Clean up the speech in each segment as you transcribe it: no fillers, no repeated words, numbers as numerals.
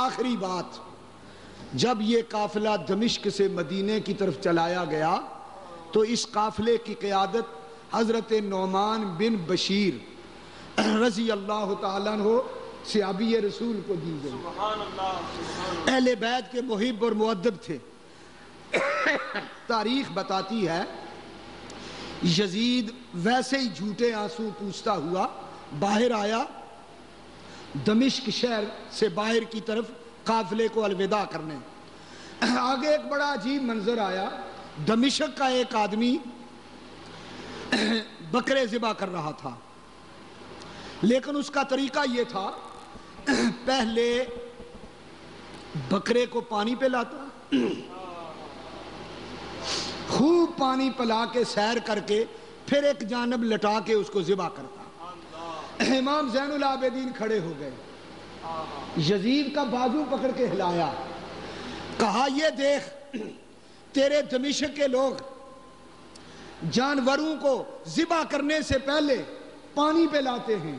آخری بات، جب یہ قافلہ دمشق سے مدینے کی طرف چلایا گیا تو اس قافلے کی قیادت حضرت نعمان بن بشیر رضی اللہ تعالیٰ عنہ صحابی رسول کو دی گئی۔ اہل بیت کے محب اور مؤدب تھے۔ تاریخ بتاتی ہے یزید ویسے ہی جھوٹے آنسو پوچھتا ہوا باہر آیا، دمشق شہر سے باہر کی طرف قافلے کو الوداع کرنے۔ آگے ایک بڑا عجیب منظر آیا، دمشق کا ایک آدمی بکرے ذبح کر رہا تھا، لیکن اس کا طریقہ یہ تھا، پہلے بکرے کو پانی پلاتا، خوب پانی پلا کے سیر کر کے پھر ایک جانب لٹا کے اس کو ذبح کرتا۔ امام زین العابدین کھڑے ہو گئے، یزید کا بازو پکڑ کے ہلایا، کہا یہ دیکھ تیرے دمشق کے لوگ جانوروں کو ذبح کرنے سے پہلے پانی پلاتے ہیں،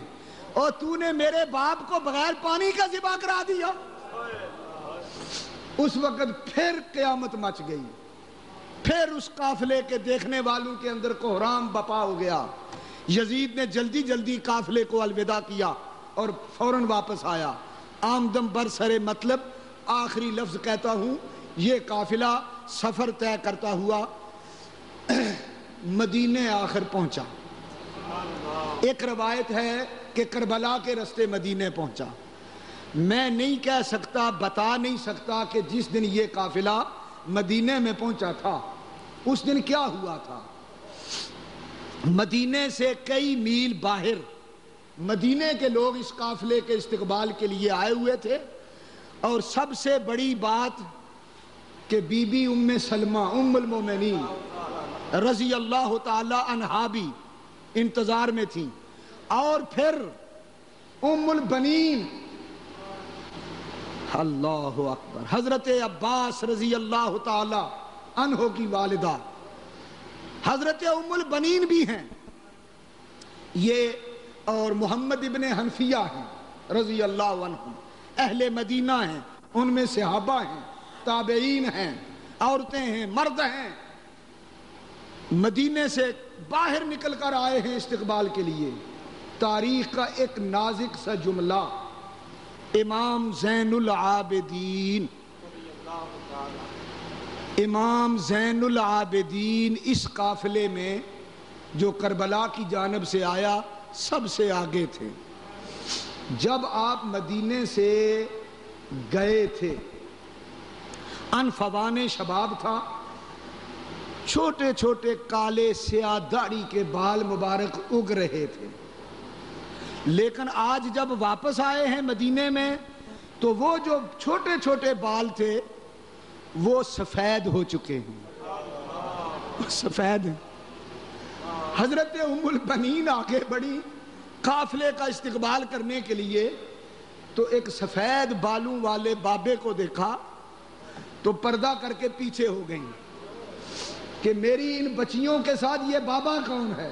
اور تو نے میرے باپ کو بغیر پانی کا ذبح کرا دیا۔ اس وقت پھر قیامت مچ گئی، پھر اس قافلے کے دیکھنے والوں کے اندر کوہرام بپا ہو گیا۔ یزید نے جلدی جلدی قافلے کو الوداع کیا اور فوراً واپس آیا۔ آمدم برسر مطلب آخری لفظ کہتا ہوں، یہ قافلہ سفر طے کرتا ہوا مدینے آخر پہنچا۔ ایک روایت ہے کہ کربلا کے رستے مدینے پہنچا۔ میں نہیں کہہ سکتا، بتا نہیں سکتا کہ جس دن یہ قافلہ مدینے میں پہنچا تھا اس دن کیا ہوا تھا۔ مدینے سے کئی میل باہر مدینے کے لوگ اس قافلے کے استقبال کے لیے آئے ہوئے تھے، اور سب سے بڑی بات کہ بی بی ام سلمہ ام المومنین رضی اللہ تعالی عنہا بھی انتظار میں تھی، اور پھر ام البنین اللہ اکبر حضرت عباس رضی اللہ تعالی عنہ کی والدہ حضرت ام البنین بھی ہیں یہ، اور محمد ابن حنفیہ ہیں رضی اللہ عنہ، اہل مدینہ ہیں، ان میں صحابہ ہیں، تابعین ہیں، عورتیں ہیں، مرد ہیں، مدینے سے باہر نکل کر آئے ہیں استقبال کے لیے۔ تاریخ کا ایک نازک سا جملہ، امام زین العابدین اس قافلے میں جو کربلا کی جانب سے آیا سب سے آگے تھے۔ جب آپ مدینے سے گئے تھے، انفوان شباب تھا، چھوٹے چھوٹے کالے سیاہ داڑھی کے بال مبارک اگ رہے تھے، لیکن آج جب واپس آئے ہیں مدینے میں تو وہ جو چھوٹے چھوٹے بال تھے وہ سفید ہو چکے ہیں، سفید ہیں۔ حضرت ام البنین آگے بڑھی قافلے کا استقبال کرنے کے لیے، تو ایک سفید بالوں والے بابے کو دیکھا تو پردہ کر کے پیچھے ہو گئیں کہ میری ان بچیوں کے ساتھ یہ بابا کون ہے۔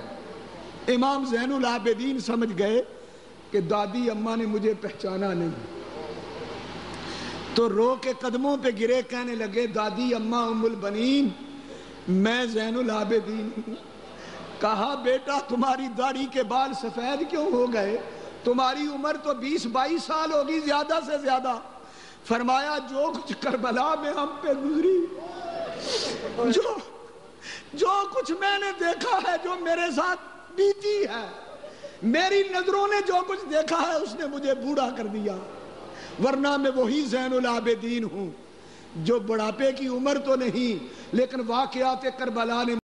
امام زین العابدین سمجھ گئے کہ دادی اماں نے مجھے پہچانا نہیں، تو رو کے قدموں پہ گرے، کہنے لگے دادی اماں ام البنین میں زین العابدین ہوں۔ کہا بیٹا تمہاری داڑھی کے بال سفید کیوں ہو گئے؟ تمہاری عمر تو 20-22 سال ہوگی زیادہ سے زیادہ۔ فرمایا جو کچھ کربلا میں ہم پہ گزری، جو کچھ میں نے دیکھا ہے، جو میرے ساتھ بیتی ہے، میری نظروں نے جو کچھ دیکھا ہے اس نے مجھے بوڑھا کر دیا، ورنہ میں وہی زین العابدین ہوں جو بڑھاپے کی عمر تو نہیں، لیکن واقعات کربلا نے